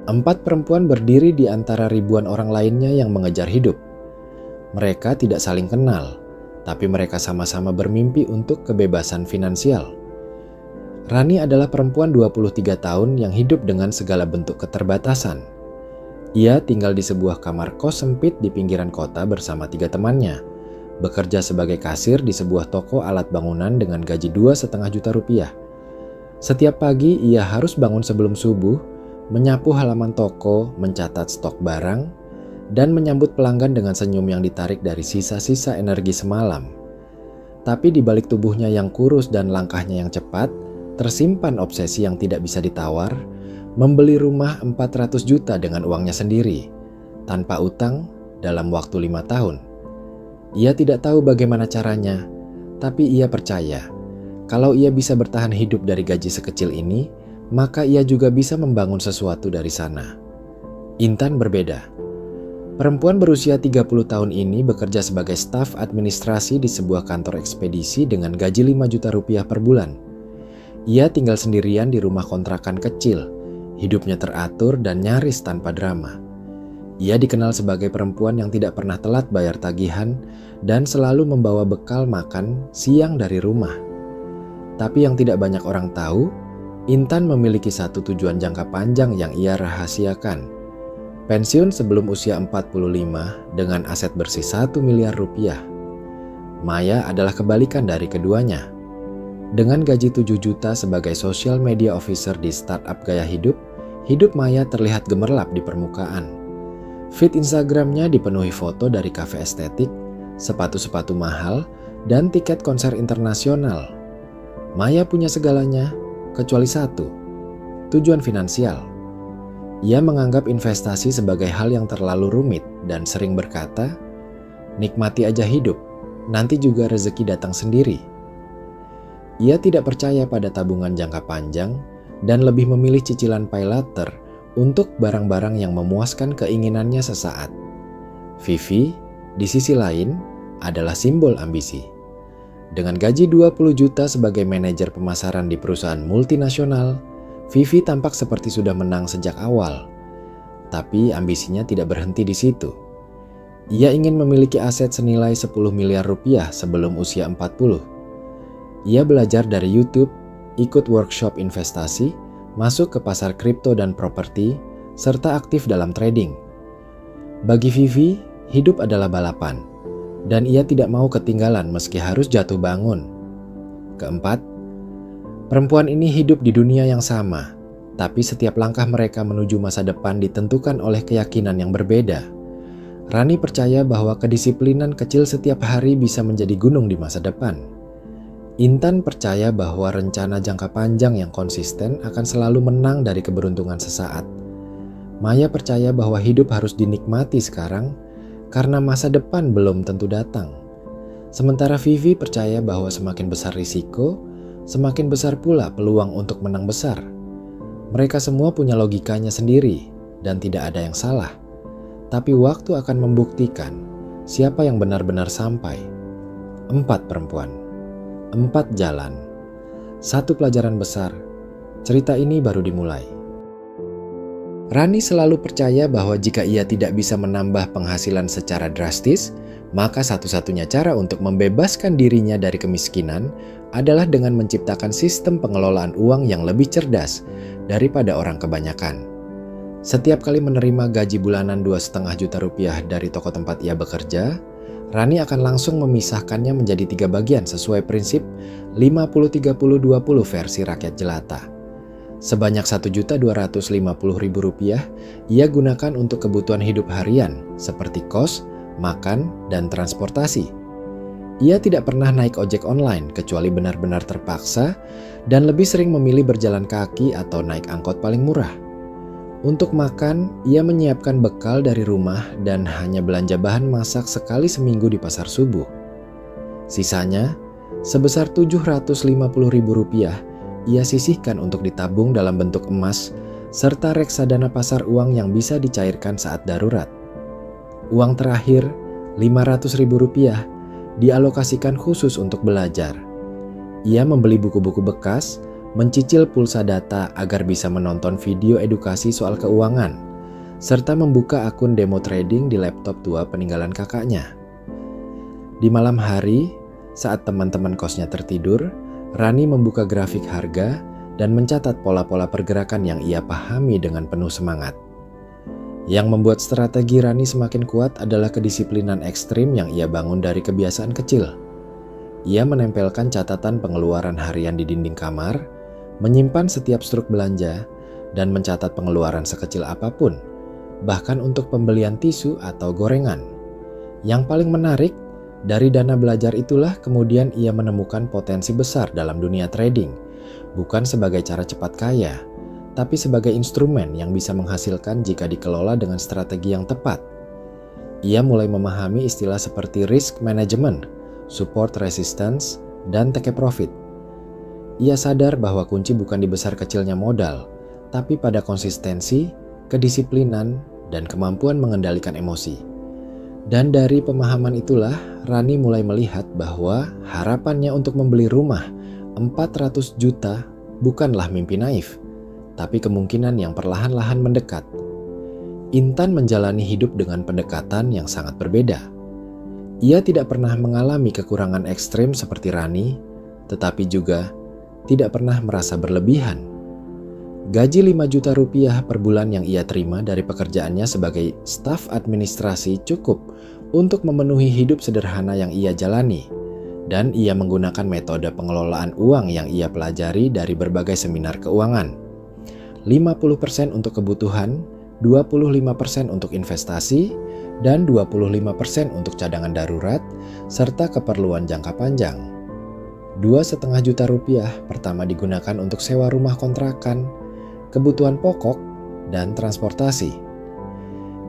Empat perempuan berdiri di antara ribuan orang lainnya yang mengejar hidup. Mereka tidak saling kenal, tapi mereka sama-sama bermimpi untuk kebebasan finansial. Rani adalah perempuan 23 tahun yang hidup dengan segala bentuk keterbatasan. Ia tinggal di sebuah kamar kos sempit di pinggiran kota bersama 3 temannya, bekerja sebagai kasir di sebuah toko alat bangunan dengan gaji 2,5 juta rupiah. Setiap pagi ia harus bangun sebelum subuh, menyapu halaman toko, mencatat stok barang, dan menyambut pelanggan dengan senyum yang ditarik dari sisa-sisa energi semalam. Tapi di balik tubuhnya yang kurus dan langkahnya yang cepat, tersimpan obsesi yang tidak bisa ditawar, membeli rumah 400 juta dengan uangnya sendiri, tanpa utang dalam waktu 5 tahun. Ia tidak tahu bagaimana caranya, tapi ia percaya kalau ia bisa bertahan hidup dari gaji sekecil ini, maka ia juga bisa membangun sesuatu dari sana. Intan berbeda. Perempuan berusia 30 tahun ini bekerja sebagai staf administrasi di sebuah kantor ekspedisi dengan gaji 5 juta rupiah per bulan. Ia tinggal sendirian di rumah kontrakan kecil, hidupnya teratur dan nyaris tanpa drama. Ia dikenal sebagai perempuan yang tidak pernah telat bayar tagihan dan selalu membawa bekal makan siang dari rumah. Tapi yang tidak banyak orang tahu, Intan memiliki satu tujuan jangka panjang yang ia rahasiakan. Pensiun sebelum usia 45 dengan aset bersih 1 miliar rupiah. Maya adalah kebalikan dari keduanya. Dengan gaji 7 juta sebagai social media officer di startup gaya hidup Maya terlihat gemerlap di permukaan. Feed Instagramnya dipenuhi foto dari kafe estetik, sepatu-sepatu mahal, dan tiket konser internasional. Maya punya segalanya, kecuali satu, tujuan finansial. Ia menganggap investasi sebagai hal yang terlalu rumit dan sering berkata, nikmati aja hidup, nanti juga rezeki datang sendiri. Ia tidak percaya pada tabungan jangka panjang dan lebih memilih cicilan pay later untuk barang-barang yang memuaskan keinginannya sesaat. Vivi, di sisi lain, adalah simbol ambisi. Dengan gaji 20 juta sebagai manajer pemasaran di perusahaan multinasional, Vivi tampak seperti sudah menang sejak awal. Tapi ambisinya tidak berhenti di situ. Ia ingin memiliki aset senilai 10 miliar rupiah sebelum usia 40. Ia belajar dari YouTube, ikut workshop investasi, masuk ke pasar kripto dan properti, serta aktif dalam trading. Bagi Vivi, hidup adalah balapan. Dan ia tidak mau ketinggalan meski harus jatuh bangun. Keempat, perempuan ini hidup di dunia yang sama, tapi setiap langkah mereka menuju masa depan ditentukan oleh keyakinan yang berbeda. Rani percaya bahwa kedisiplinan kecil setiap hari bisa menjadi gunung di masa depan. Intan percaya bahwa rencana jangka panjang yang konsisten akan selalu menang dari keberuntungan sesaat. Maya percaya bahwa hidup harus dinikmati sekarang, karena masa depan belum tentu datang. Sementara Vivi percaya bahwa semakin besar risiko, semakin besar pula peluang untuk menang besar. Mereka semua punya logikanya sendiri dan tidak ada yang salah. Tapi waktu akan membuktikan siapa yang benar-benar sampai. 4 perempuan, 4 jalan, 1 pelajaran besar. Cerita ini baru dimulai. Rani selalu percaya bahwa jika ia tidak bisa menambah penghasilan secara drastis, maka satu-satunya cara untuk membebaskan dirinya dari kemiskinan adalah dengan menciptakan sistem pengelolaan uang yang lebih cerdas daripada orang kebanyakan. Setiap kali menerima gaji bulanan 2,5 juta rupiah dari toko tempat ia bekerja, Rani akan langsung memisahkannya menjadi 3 bagian sesuai prinsip 50-30-20 versi rakyat jelata. Sebanyak Rp1.250.000 ia gunakan untuk kebutuhan hidup harian seperti kos, makan, dan transportasi. Ia tidak pernah naik ojek online kecuali benar-benar terpaksa dan lebih sering memilih berjalan kaki atau naik angkot paling murah. Untuk makan, ia menyiapkan bekal dari rumah dan hanya belanja bahan masak sekali seminggu di pasar subuh. Sisanya, sebesar Rp750.000 ia sisihkan untuk ditabung dalam bentuk emas serta reksadana pasar uang yang bisa dicairkan saat darurat. Uang terakhir, Rp500.000, dialokasikan khusus untuk belajar. Ia membeli buku-buku bekas, mencicil pulsa data agar bisa menonton video edukasi soal keuangan, serta membuka akun demo trading di laptop tua peninggalan kakaknya. Di malam hari, saat teman-teman kosnya tertidur, Rani membuka grafik harga dan mencatat pola-pola pergerakan yang ia pahami dengan penuh semangat. Yang membuat strategi Rani semakin kuat adalah kedisiplinan ekstrim yang ia bangun dari kebiasaan kecil. Ia menempelkan catatan pengeluaran harian di dinding kamar, menyimpan setiap struk belanja, dan mencatat pengeluaran sekecil apapun, bahkan untuk pembelian tisu atau gorengan. Yang paling menarik, dari dana belajar itulah kemudian ia menemukan potensi besar dalam dunia trading, bukan sebagai cara cepat kaya, tapi sebagai instrumen yang bisa menghasilkan jika dikelola dengan strategi yang tepat. Ia mulai memahami istilah seperti risk management, support resistance, dan take profit. Ia sadar bahwa kunci bukan di besar kecilnya modal, tapi pada konsistensi, kedisiplinan, dan kemampuan mengendalikan emosi. Dan dari pemahaman itulah, Rani mulai melihat bahwa harapannya untuk membeli rumah 400 juta bukanlah mimpi naif, tapi kemungkinan yang perlahan-lahan mendekat. Intan menjalani hidup dengan pendekatan yang sangat berbeda. Ia tidak pernah mengalami kekurangan ekstrim seperti Rani, tetapi juga tidak pernah merasa berlebihan. Gaji 5 juta rupiah per bulan yang ia terima dari pekerjaannya sebagai staf administrasi cukup untuk memenuhi hidup sederhana yang ia jalani, dan ia menggunakan metode pengelolaan uang yang ia pelajari dari berbagai seminar keuangan. 50% untuk kebutuhan, 25% untuk investasi, dan 25% untuk cadangan darurat, serta keperluan jangka panjang. 2,5 juta rupiah pertama digunakan untuk sewa rumah kontrakan, kebutuhan pokok, dan transportasi.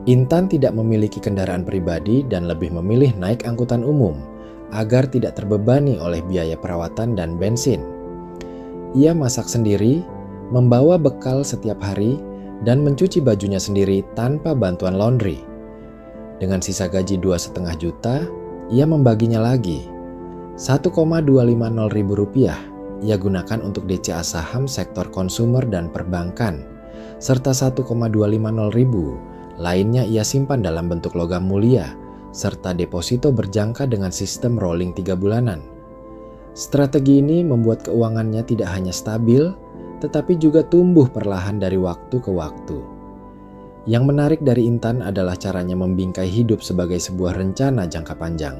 Intan tidak memiliki kendaraan pribadi dan lebih memilih naik angkutan umum agar tidak terbebani oleh biaya perawatan dan bensin. Ia masak sendiri, membawa bekal setiap hari, dan mencuci bajunya sendiri tanpa bantuan laundry. Dengan sisa gaji 2,5 juta, ia membaginya lagi. 1,250 ribu rupiah ia gunakan untuk DCA saham sektor konsumer dan perbankan, serta 1,250 ribu lainnya ia simpan dalam bentuk logam mulia, serta deposito berjangka dengan sistem rolling 3 bulanan. Strategi ini membuat keuangannya tidak hanya stabil, tetapi juga tumbuh perlahan dari waktu ke waktu. Yang menarik dari Intan adalah caranya membingkai hidup sebagai sebuah rencana jangka panjang.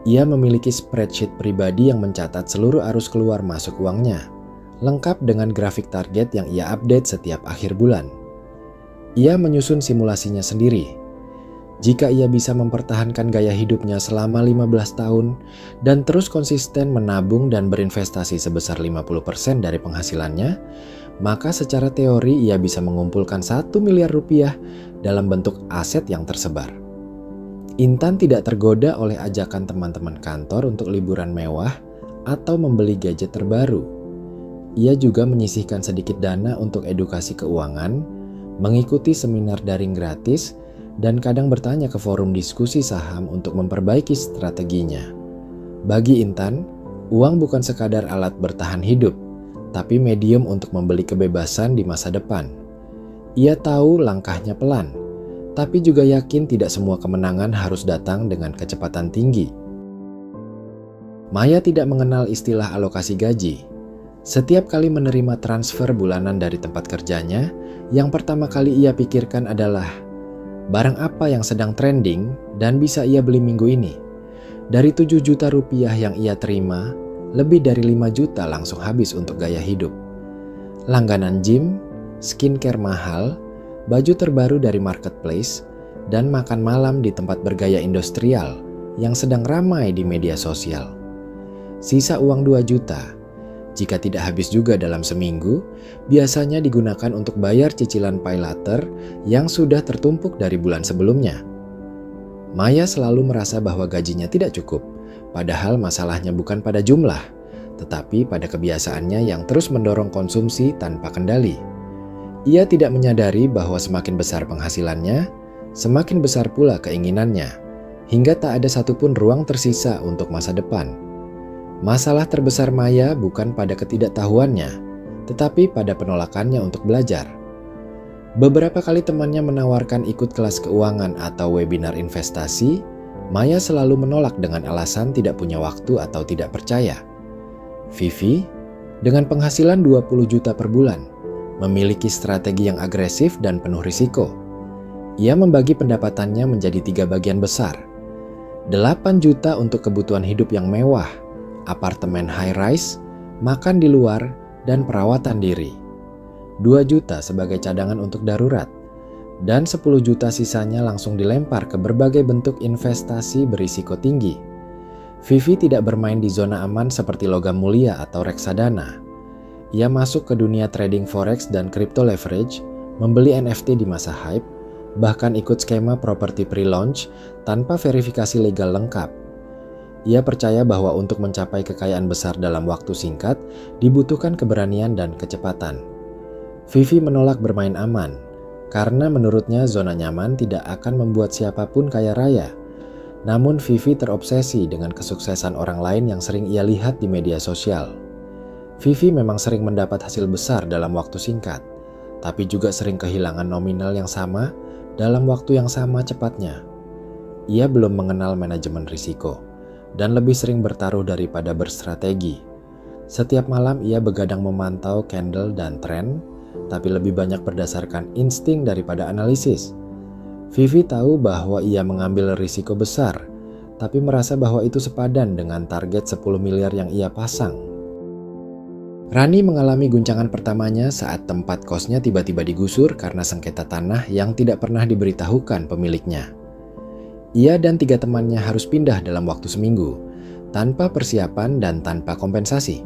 Ia memiliki spreadsheet pribadi yang mencatat seluruh arus keluar masuk uangnya, lengkap dengan grafik target yang ia update setiap akhir bulan. Ia menyusun simulasinya sendiri. Jika ia bisa mempertahankan gaya hidupnya selama 15 tahun dan terus konsisten menabung dan berinvestasi sebesar 50% dari penghasilannya, maka secara teori ia bisa mengumpulkan 1 miliar rupiah dalam bentuk aset yang tersebar. Intan tidak tergoda oleh ajakan teman-teman kantor untuk liburan mewah atau membeli gadget terbaru. Ia juga menyisihkan sedikit dana untuk edukasi keuangan, mengikuti seminar daring gratis, dan kadang bertanya ke forum diskusi saham untuk memperbaiki strateginya. Bagi Intan, uang bukan sekadar alat bertahan hidup, tapi medium untuk membeli kebebasan di masa depan. Ia tahu langkahnya pelan, tapi juga yakin tidak semua kemenangan harus datang dengan kecepatan tinggi. Maya tidak mengenal istilah alokasi gaji. Setiap kali menerima transfer bulanan dari tempat kerjanya, yang pertama kali ia pikirkan adalah barang apa yang sedang trending dan bisa ia beli minggu ini. Dari 7 juta rupiah yang ia terima, lebih dari 5 juta langsung habis untuk gaya hidup. Langganan gym, skincare mahal, baju terbaru dari marketplace, dan makan malam di tempat bergaya industrial yang sedang ramai di media sosial. Sisa uang 2 juta, jika tidak habis juga dalam seminggu, biasanya digunakan untuk bayar cicilan pay later yang sudah tertumpuk dari bulan sebelumnya. Maya selalu merasa bahwa gajinya tidak cukup, padahal masalahnya bukan pada jumlah, tetapi pada kebiasaannya yang terus mendorong konsumsi tanpa kendali. Ia tidak menyadari bahwa semakin besar penghasilannya, semakin besar pula keinginannya, hingga tak ada satupun ruang tersisa untuk masa depan. Masalah terbesar Maya bukan pada ketidaktahuannya, tetapi pada penolakannya untuk belajar. Beberapa kali temannya menawarkan ikut kelas keuangan atau webinar investasi, Maya selalu menolak dengan alasan tidak punya waktu atau tidak percaya. Vivi, dengan penghasilan 20 juta per bulan, memiliki strategi yang agresif dan penuh risiko. Ia membagi pendapatannya menjadi 3 bagian besar. 8 juta untuk kebutuhan hidup yang mewah, apartemen high-rise, makan di luar, dan perawatan diri. 2 juta sebagai cadangan untuk darurat, dan 10 juta sisanya langsung dilempar ke berbagai bentuk investasi berisiko tinggi. Vivi tidak bermain di zona aman seperti logam mulia atau reksadana. Ia masuk ke dunia trading forex dan crypto leverage, membeli NFT di masa hype, bahkan ikut skema properti pre-launch tanpa verifikasi legal lengkap. Ia percaya bahwa untuk mencapai kekayaan besar dalam waktu singkat dibutuhkan keberanian dan kecepatan. Vivi menolak bermain aman, karena menurutnya zona nyaman tidak akan membuat siapapun kaya raya. Namun Vivi terobsesi dengan kesuksesan orang lain yang sering ia lihat di media sosial. Vivi memang sering mendapat hasil besar dalam waktu singkat, tapi juga sering kehilangan nominal yang sama dalam waktu yang sama cepatnya. Ia belum mengenal manajemen risiko, dan lebih sering bertaruh daripada berstrategi. Setiap malam ia begadang memantau candle dan tren, tapi lebih banyak berdasarkan insting daripada analisis. Vivi tahu bahwa ia mengambil risiko besar, tapi merasa bahwa itu sepadan dengan target 10 miliar yang ia pasang. Rani mengalami guncangan pertamanya saat tempat kosnya tiba-tiba digusur karena sengketa tanah yang tidak pernah diberitahukan pemiliknya. Ia dan 3 temannya harus pindah dalam waktu seminggu, tanpa persiapan dan tanpa kompensasi.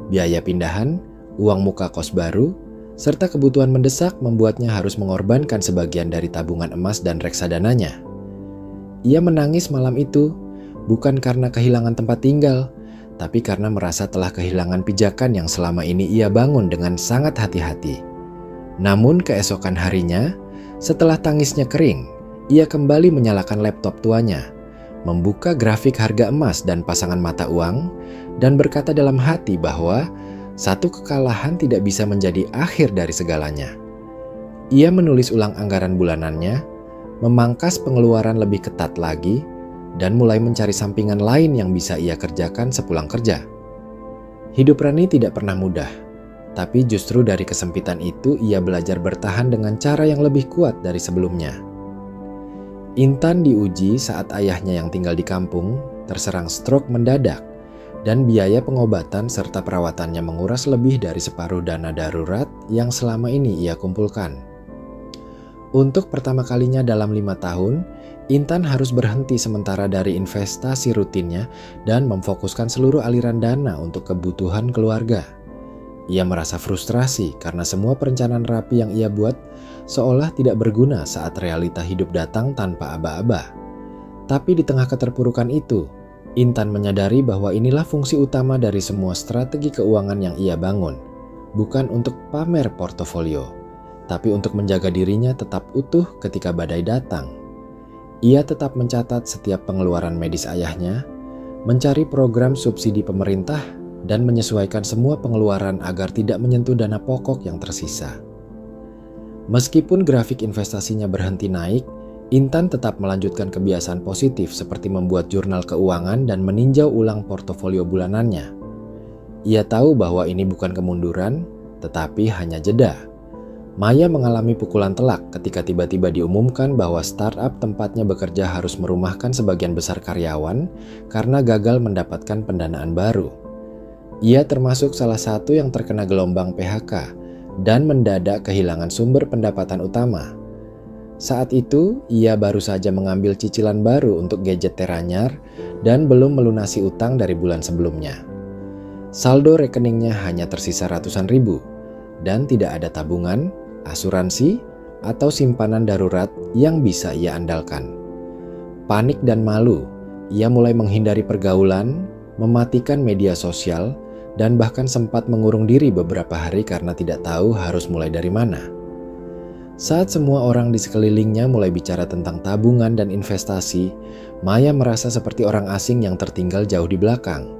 Biaya pindahan, uang muka kos baru, serta kebutuhan mendesak membuatnya harus mengorbankan sebagian dari tabungan emas dan reksadananya. Ia menangis malam itu, bukan karena kehilangan tempat tinggal, tapi karena merasa telah kehilangan pijakan yang selama ini ia bangun dengan sangat hati-hati. Namun keesokan harinya, setelah tangisnya kering, ia kembali menyalakan laptop tuanya, membuka grafik harga emas dan pasangan mata uang, dan berkata dalam hati bahwa satu kekalahan tidak bisa menjadi akhir dari segalanya. Ia menulis ulang anggaran bulanannya, memangkas pengeluaran lebih ketat lagi, dan mulai mencari sampingan lain yang bisa ia kerjakan sepulang kerja. Hidup Rani tidak pernah mudah, tapi justru dari kesempitan itu ia belajar bertahan dengan cara yang lebih kuat dari sebelumnya. Intan diuji saat ayahnya yang tinggal di kampung terserang stroke mendadak, dan biaya pengobatan serta perawatannya menguras lebih dari separuh dana darurat yang selama ini ia kumpulkan. Untuk pertama kalinya dalam 5 tahun, Intan harus berhenti sementara dari investasi rutinnya dan memfokuskan seluruh aliran dana untuk kebutuhan keluarga. Ia merasa frustrasi karena semua perencanaan rapi yang ia buat seolah tidak berguna saat realita hidup datang tanpa aba-aba. Tapi di tengah keterpurukan itu, Intan menyadari bahwa inilah fungsi utama dari semua strategi keuangan yang ia bangun, bukan untuk pamer portofolio, tapi untuk menjaga dirinya tetap utuh ketika badai datang. Ia tetap mencatat setiap pengeluaran medis ayahnya, mencari program subsidi pemerintah, dan menyesuaikan semua pengeluaran agar tidak menyentuh dana pokok yang tersisa. Meskipun grafik investasinya berhenti naik, Intan tetap melanjutkan kebiasaan positif seperti membuat jurnal keuangan dan meninjau ulang portofolio bulanannya. Ia tahu bahwa ini bukan kemunduran, tetapi hanya jeda. Maya mengalami pukulan telak ketika tiba-tiba diumumkan bahwa startup tempatnya bekerja harus merumahkan sebagian besar karyawan karena gagal mendapatkan pendanaan baru. Ia termasuk salah satu yang terkena gelombang PHK dan mendadak kehilangan sumber pendapatan utama. Saat itu, ia baru saja mengambil cicilan baru untuk gadget teranyar dan belum melunasi utang dari bulan sebelumnya. Saldo rekeningnya hanya tersisa ratusan ribu, dan tidak ada tabungan, asuransi, atau simpanan darurat yang bisa ia andalkan. Panik dan malu, ia mulai menghindari pergaulan, mematikan media sosial, dan bahkan sempat mengurung diri beberapa hari karena tidak tahu harus mulai dari mana. Saat semua orang di sekelilingnya mulai bicara tentang tabungan dan investasi, Maya merasa seperti orang asing yang tertinggal jauh di belakang.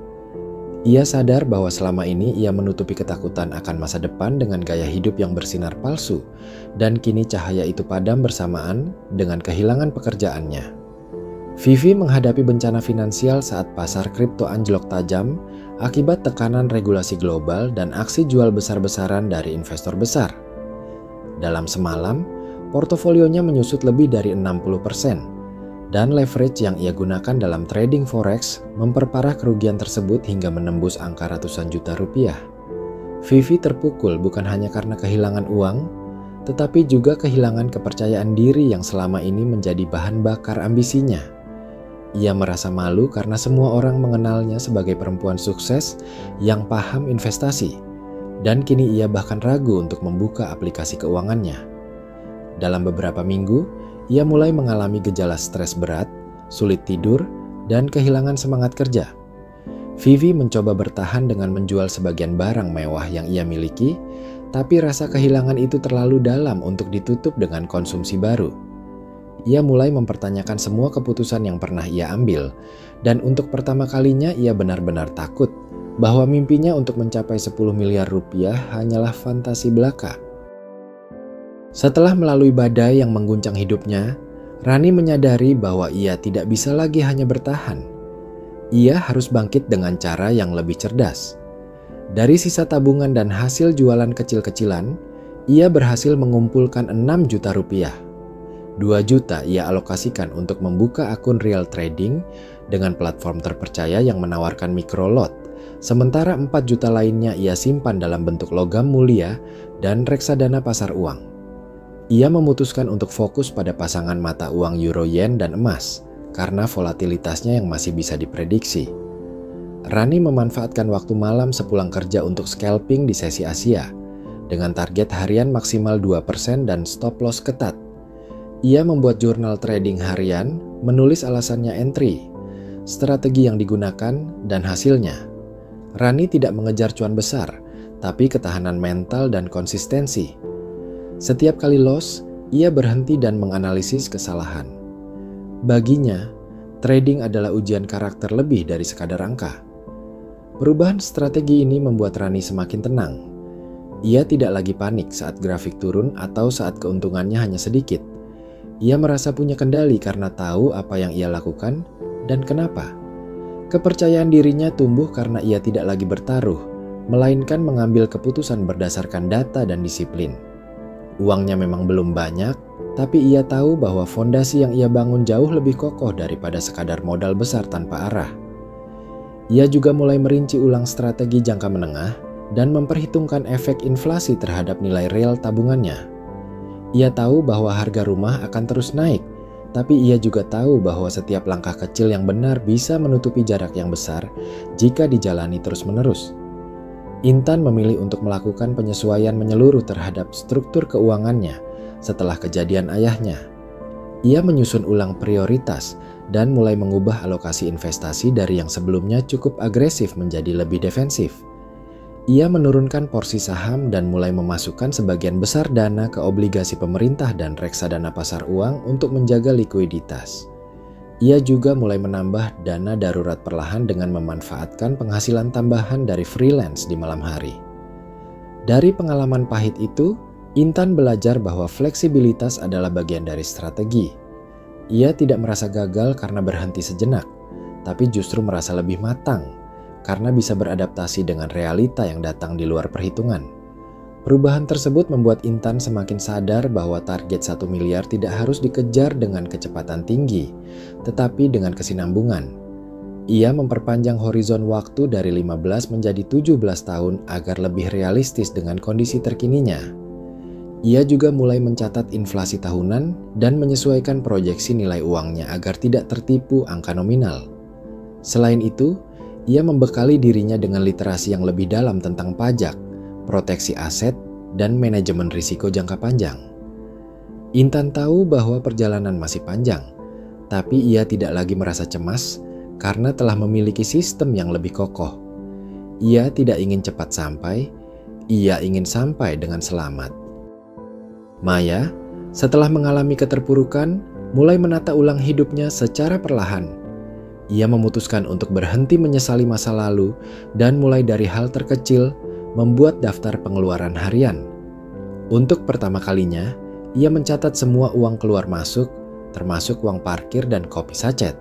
Ia sadar bahwa selama ini ia menutupi ketakutan akan masa depan dengan gaya hidup yang bersinar palsu, dan kini cahaya itu padam bersamaan dengan kehilangan pekerjaannya. Vivi menghadapi bencana finansial saat pasar kripto anjlok tajam akibat tekanan regulasi global dan aksi jual besar-besaran dari investor besar. Dalam semalam, portofolionya menyusut lebih dari 60%. Dan leverage yang ia gunakan dalam trading forex memperparah kerugian tersebut hingga menembus angka ratusan juta rupiah. Vivi terpukul bukan hanya karena kehilangan uang, tetapi juga kehilangan kepercayaan diri yang selama ini menjadi bahan bakar ambisinya. Ia merasa malu karena semua orang mengenalnya sebagai perempuan sukses yang paham investasi, dan kini ia bahkan ragu untuk membuka aplikasi keuangannya. Dalam beberapa minggu, ia mulai mengalami gejala stres berat, sulit tidur, dan kehilangan semangat kerja. Vivi mencoba bertahan dengan menjual sebagian barang mewah yang ia miliki, tapi rasa kehilangan itu terlalu dalam untuk ditutup dengan konsumsi baru. Ia mulai mempertanyakan semua keputusan yang pernah ia ambil, dan untuk pertama kalinya ia benar-benar takut bahwa mimpinya untuk mencapai 10 miliar rupiah hanyalah fantasi belaka. Setelah melalui badai yang mengguncang hidupnya, Rani menyadari bahwa ia tidak bisa lagi hanya bertahan. Ia harus bangkit dengan cara yang lebih cerdas. Dari sisa tabungan dan hasil jualan kecil-kecilan, ia berhasil mengumpulkan 6 juta rupiah. 2 juta ia alokasikan untuk membuka akun real trading dengan platform terpercaya yang menawarkan microlot, sementara 4 juta lainnya ia simpan dalam bentuk logam mulia dan reksadana pasar uang. Ia memutuskan untuk fokus pada pasangan mata uang euro yen dan emas karena volatilitasnya yang masih bisa diprediksi. Rani memanfaatkan waktu malam sepulang kerja untuk scalping di sesi Asia dengan target harian maksimal 2% dan stop loss ketat. Ia membuat jurnal trading harian, menulis alasannya entry, strategi yang digunakan, dan hasilnya. Rani tidak mengejar cuan besar, tapi ketahanan mental dan konsistensi. Setiap kali loss, ia berhenti dan menganalisis kesalahan. Baginya, trading adalah ujian karakter lebih dari sekadar angka. Perubahan strategi ini membuat Rani semakin tenang. Ia tidak lagi panik saat grafik turun atau saat keuntungannya hanya sedikit. Ia merasa punya kendali karena tahu apa yang ia lakukan dan kenapa. Kepercayaan dirinya tumbuh karena ia tidak lagi bertaruh, melainkan mengambil keputusan berdasarkan data dan disiplin. Uangnya memang belum banyak, tapi ia tahu bahwa fondasi yang ia bangun jauh lebih kokoh daripada sekadar modal besar tanpa arah. Ia juga mulai merinci ulang strategi jangka menengah dan memperhitungkan efek inflasi terhadap nilai real tabungannya. Ia tahu bahwa harga rumah akan terus naik, tapi ia juga tahu bahwa setiap langkah kecil yang benar bisa menutupi jarak yang besar jika dijalani terus-menerus. Intan memilih untuk melakukan penyesuaian menyeluruh terhadap struktur keuangannya setelah kejadian ayahnya. Ia menyusun ulang prioritas dan mulai mengubah alokasi investasi dari yang sebelumnya cukup agresif menjadi lebih defensif. Ia menurunkan porsi saham dan mulai memasukkan sebagian besar dana ke obligasi pemerintah dan reksadana pasar uang untuk menjaga likuiditas. Ia juga mulai menambah dana darurat perlahan dengan memanfaatkan penghasilan tambahan dari freelance di malam hari. Dari pengalaman pahit itu, Intan belajar bahwa fleksibilitas adalah bagian dari strategi. Ia tidak merasa gagal karena berhenti sejenak, tapi justru merasa lebih matang karena bisa beradaptasi dengan realita yang datang di luar perhitungan. Perubahan tersebut membuat Intan semakin sadar bahwa target 1 miliar tidak harus dikejar dengan kecepatan tinggi, tetapi dengan kesinambungan. Ia memperpanjang horizon waktu dari 15 menjadi 17 tahun agar lebih realistis dengan kondisi terkininya. Ia juga mulai mencatat inflasi tahunan dan menyesuaikan proyeksi nilai uangnya agar tidak tertipu angka nominal. Selain itu, ia membekali dirinya dengan literasi yang lebih dalam tentang pajak, proteksi aset, dan manajemen risiko jangka panjang. Intan tahu bahwa perjalanan masih panjang, tapi ia tidak lagi merasa cemas karena telah memiliki sistem yang lebih kokoh. Ia tidak ingin cepat sampai, ia ingin sampai dengan selamat. Maya, setelah mengalami keterpurukan, mulai menata ulang hidupnya secara perlahan. Ia memutuskan untuk berhenti menyesali masa lalu dan mulai dari hal terkecil membuat daftar pengeluaran harian. Untuk pertama kalinya, ia mencatat semua uang keluar masuk, termasuk uang parkir dan kopi sachet.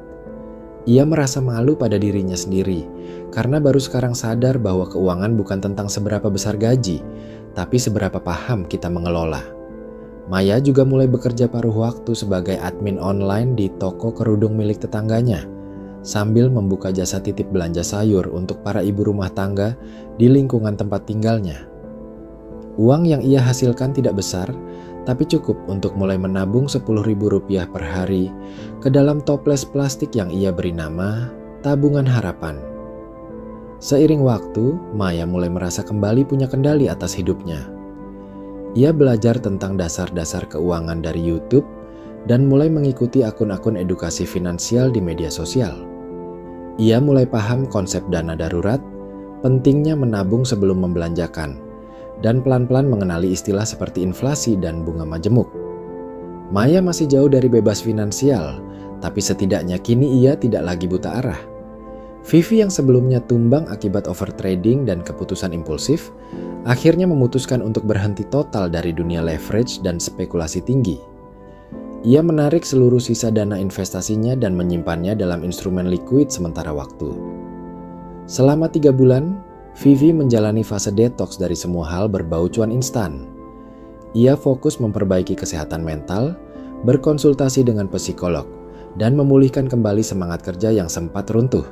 Ia merasa malu pada dirinya sendiri karena baru sekarang sadar bahwa keuangan bukan tentang seberapa besar gaji, tapi seberapa paham kita mengelola. Maya juga mulai bekerja paruh waktu sebagai admin online di toko kerudung milik tetangganya, sambil membuka jasa titip belanja sayur untuk para ibu rumah tangga di lingkungan tempat tinggalnya. Uang yang ia hasilkan tidak besar, tapi cukup untuk mulai menabung Rp10.000 per hari ke dalam toples plastik yang ia beri nama Tabungan Harapan. Seiring waktu, Maya mulai merasa kembali punya kendali atas hidupnya. Ia belajar tentang dasar-dasar keuangan dari YouTube dan mulai mengikuti akun-akun edukasi finansial di media sosial. Ia mulai paham konsep dana darurat, pentingnya menabung sebelum membelanjakan, dan pelan-pelan mengenali istilah seperti inflasi dan bunga majemuk. Maya masih jauh dari bebas finansial, tapi setidaknya kini ia tidak lagi buta arah. Vivi yang sebelumnya tumbang akibat overtrading dan keputusan impulsif, akhirnya memutuskan untuk berhenti total dari dunia leverage dan spekulasi tinggi. Ia menarik seluruh sisa dana investasinya dan menyimpannya dalam instrumen likuid sementara waktu. Selama 3 bulan, Vivi menjalani fase detox dari semua hal berbau cuan instan. Ia fokus memperbaiki kesehatan mental, berkonsultasi dengan psikolog, dan memulihkan kembali semangat kerja yang sempat runtuh.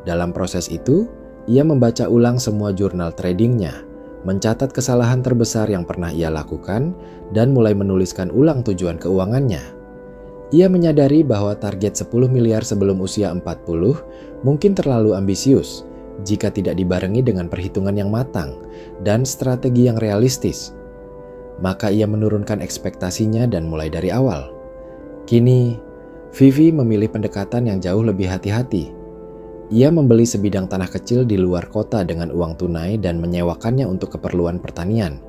Dalam proses itu, ia membaca ulang semua jurnal tradingnya, mencatat kesalahan terbesar yang pernah ia lakukan, dan mulai menuliskan ulang tujuan keuangannya. Ia menyadari bahwa target 10 miliar sebelum usia 40 mungkin terlalu ambisius jika tidak dibarengi dengan perhitungan yang matang dan strategi yang realistis. Maka ia menurunkan ekspektasinya dan mulai dari awal. Kini, Vivi memilih pendekatan yang jauh lebih hati-hati. Ia membeli sebidang tanah kecil di luar kota dengan uang tunai dan menyewakannya untuk keperluan pertanian.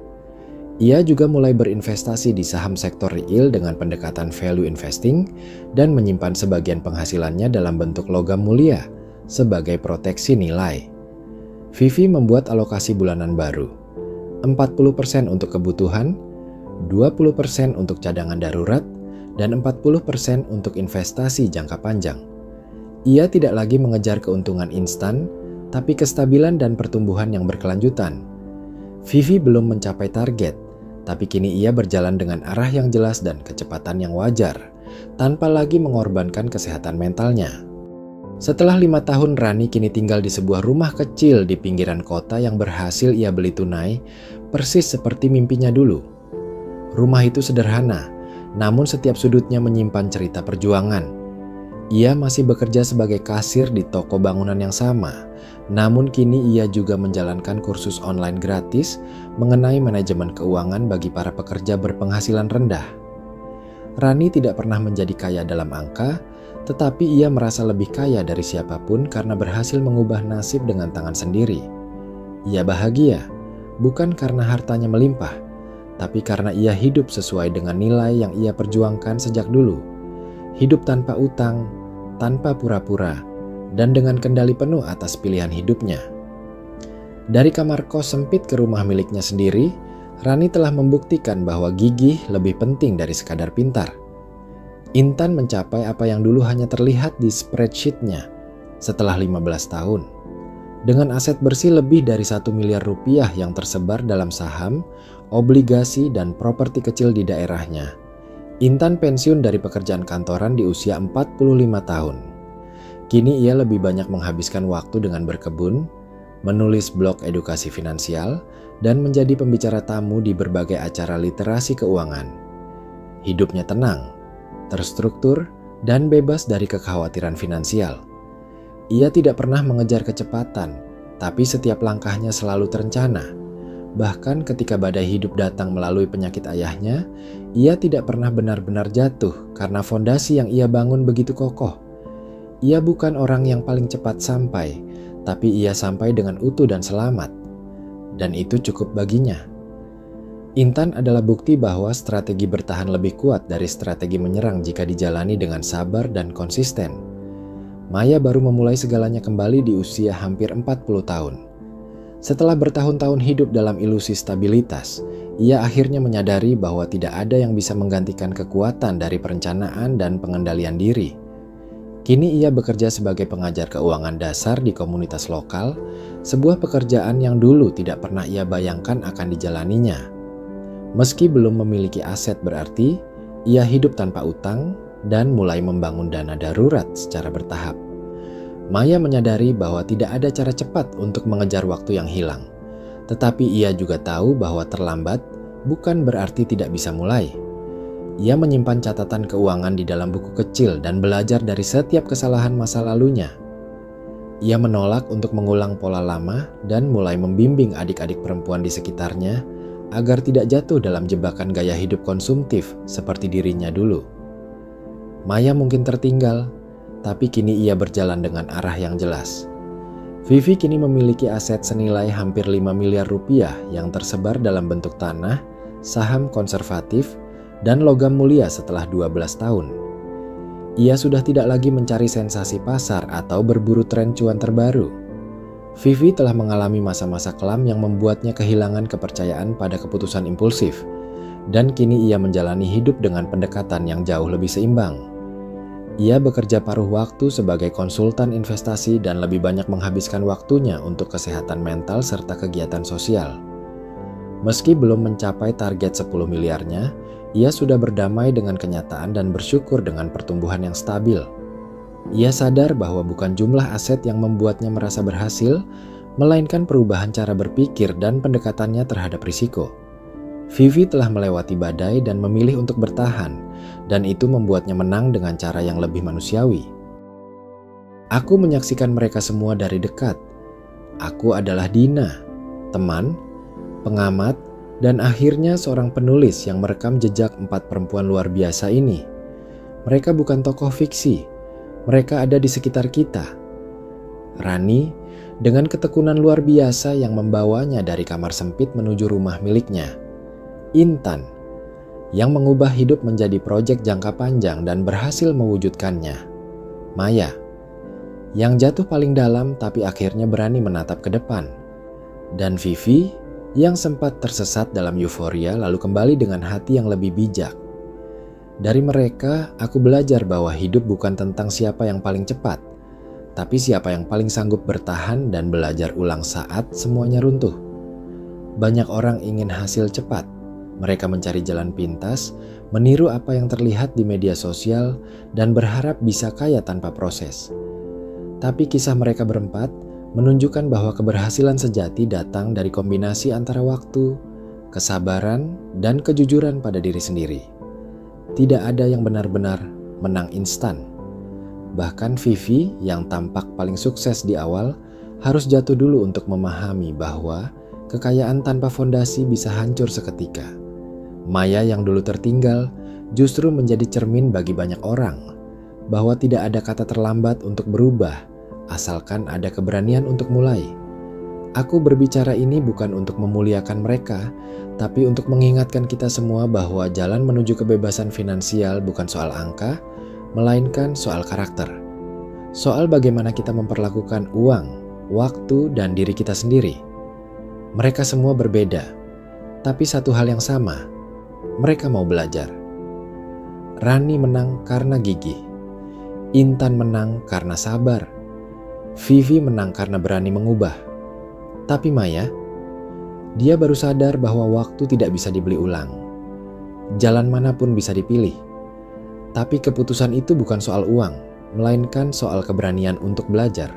Ia juga mulai berinvestasi di saham sektor real dengan pendekatan value investing dan menyimpan sebagian penghasilannya dalam bentuk logam mulia sebagai proteksi nilai. Vivi membuat alokasi bulanan baru, 40% untuk kebutuhan, 20% untuk cadangan darurat, dan 40% untuk investasi jangka panjang. Ia tidak lagi mengejar keuntungan instan, tapi kestabilan dan pertumbuhan yang berkelanjutan. Vivi belum mencapai target, tapi kini ia berjalan dengan arah yang jelas dan kecepatan yang wajar, tanpa lagi mengorbankan kesehatan mentalnya. Setelah 5 tahun, Rani kini tinggal di sebuah rumah kecil di pinggiran kota yang berhasil ia beli tunai, persis seperti mimpinya dulu. Rumah itu sederhana, namun setiap sudutnya menyimpan cerita perjuangan. Ia masih bekerja sebagai kasir di toko bangunan yang sama, namun kini ia juga menjalankan kursus online gratis mengenai manajemen keuangan bagi para pekerja berpenghasilan rendah. Rani tidak pernah menjadi kaya dalam angka, tetapi ia merasa lebih kaya dari siapapun karena berhasil mengubah nasib dengan tangan sendiri. Ia bahagia, bukan karena hartanya melimpah, tapi karena ia hidup sesuai dengan nilai yang ia perjuangkan sejak dulu. Hidup tanpa utang, tanpa pura-pura, dan dengan kendali penuh atas pilihan hidupnya. Dari kamar kos sempit ke rumah miliknya sendiri, Rani telah membuktikan bahwa gigih lebih penting dari sekadar pintar. Intan mencapai apa yang dulu hanya terlihat di spreadsheet-nya setelah 15 tahun. Dengan aset bersih lebih dari 1 miliar rupiah yang tersebar dalam saham, obligasi, dan properti kecil di daerahnya, Intan pensiun dari pekerjaan kantoran di usia 45 tahun. Kini ia lebih banyak menghabiskan waktu dengan berkebun, menulis blog edukasi finansial, dan menjadi pembicara tamu di berbagai acara literasi keuangan. Hidupnya tenang, terstruktur, dan bebas dari kekhawatiran finansial. Ia tidak pernah mengejar kecepatan, tapi setiap langkahnya selalu terencana. Bahkan ketika badai hidup datang melalui penyakit ayahnya, ia tidak pernah benar-benar jatuh karena fondasi yang ia bangun begitu kokoh. Ia bukan orang yang paling cepat sampai, tapi ia sampai dengan utuh dan selamat. Dan itu cukup baginya. Intan adalah bukti bahwa strategi bertahan lebih kuat dari strategi menyerang jika dijalani dengan sabar dan konsisten. Maya baru memulai segalanya kembali di usia hampir 40 tahun. Setelah bertahun-tahun hidup dalam ilusi stabilitas, ia akhirnya menyadari bahwa tidak ada yang bisa menggantikan kekuatan dari perencanaan dan pengendalian diri. Kini ia bekerja sebagai pengajar keuangan dasar di komunitas lokal, sebuah pekerjaan yang dulu tidak pernah ia bayangkan akan dijalaninya. Meski belum memiliki aset berarti, ia hidup tanpa utang dan mulai membangun dana darurat secara bertahap. Maya menyadari bahwa tidak ada cara cepat untuk mengejar waktu yang hilang. Tetapi ia juga tahu bahwa terlambat bukan berarti tidak bisa mulai. Ia menyimpan catatan keuangan di dalam buku kecil dan belajar dari setiap kesalahan masa lalunya. Ia menolak untuk mengulang pola lama dan mulai membimbing adik-adik perempuan di sekitarnya agar tidak jatuh dalam jebakan gaya hidup konsumtif seperti dirinya dulu. Maya mungkin tertinggal, tapi kini ia berjalan dengan arah yang jelas. Vivi kini memiliki aset senilai hampir 5 miliar rupiah yang tersebar dalam bentuk tanah, saham konservatif, dan logam mulia setelah 12 tahun. Ia sudah tidak lagi mencari sensasi pasar atau berburu tren cuan terbaru. Vivi telah mengalami masa-masa kelam yang membuatnya kehilangan kepercayaan pada keputusan impulsif, dan kini ia menjalani hidup dengan pendekatan yang jauh lebih seimbang. Ia bekerja paruh waktu sebagai konsultan investasi dan lebih banyak menghabiskan waktunya untuk kesehatan mental serta kegiatan sosial. Meski belum mencapai target 10 miliarnya, ia sudah berdamai dengan kenyataan dan bersyukur dengan pertumbuhan yang stabil. Ia sadar bahwa bukan jumlah aset yang membuatnya merasa berhasil, melainkan perubahan cara berpikir dan pendekatannya terhadap risiko. Vivi telah melewati badai dan memilih untuk bertahan, dan itu membuatnya menang dengan cara yang lebih manusiawi. Aku menyaksikan mereka semua dari dekat. Aku adalah Dina, teman, pengamat, dan akhirnya seorang penulis yang merekam jejak 4 perempuan luar biasa ini. Mereka bukan tokoh fiksi, mereka ada di sekitar kita. Rani, dengan ketekunan luar biasa yang membawanya dari kamar sempit menuju rumah miliknya. Intan, yang mengubah hidup menjadi proyek jangka panjang dan berhasil mewujudkannya. Maya, yang jatuh paling dalam tapi akhirnya berani menatap ke depan. Dan Vivi, yang sempat tersesat dalam euforia lalu kembali dengan hati yang lebih bijak. Dari mereka, aku belajar bahwa hidup bukan tentang siapa yang paling cepat, tapi siapa yang paling sanggup bertahan dan belajar ulang saat semuanya runtuh. Banyak orang ingin hasil cepat. Mereka mencari jalan pintas, meniru apa yang terlihat di media sosial, dan berharap bisa kaya tanpa proses. Tapi kisah mereka berempat menunjukkan bahwa keberhasilan sejati datang dari kombinasi antara waktu, kesabaran, dan kejujuran pada diri sendiri. Tidak ada yang benar-benar menang instan. Bahkan Vivi yang tampak paling sukses di awal harus jatuh dulu untuk memahami bahwa kekayaan tanpa fondasi bisa hancur seketika. Maya yang dulu tertinggal justru menjadi cermin bagi banyak orang bahwa tidak ada kata terlambat untuk berubah asalkan ada keberanian untuk mulai. Aku berbicara ini bukan untuk memuliakan mereka, tapi untuk mengingatkan kita semua bahwa jalan menuju kebebasan finansial bukan soal angka, melainkan soal karakter. Soal bagaimana kita memperlakukan uang, waktu, dan diri kita sendiri. Mereka semua berbeda, tapi satu hal yang sama. Mereka mau belajar. Rani menang karena gigih. Intan menang karena sabar. Vivi menang karena berani mengubah. Tapi Maya, dia baru sadar bahwa waktu tidak bisa dibeli ulang. Jalan manapun bisa dipilih. Tapi keputusan itu bukan soal uang, melainkan soal keberanian untuk belajar.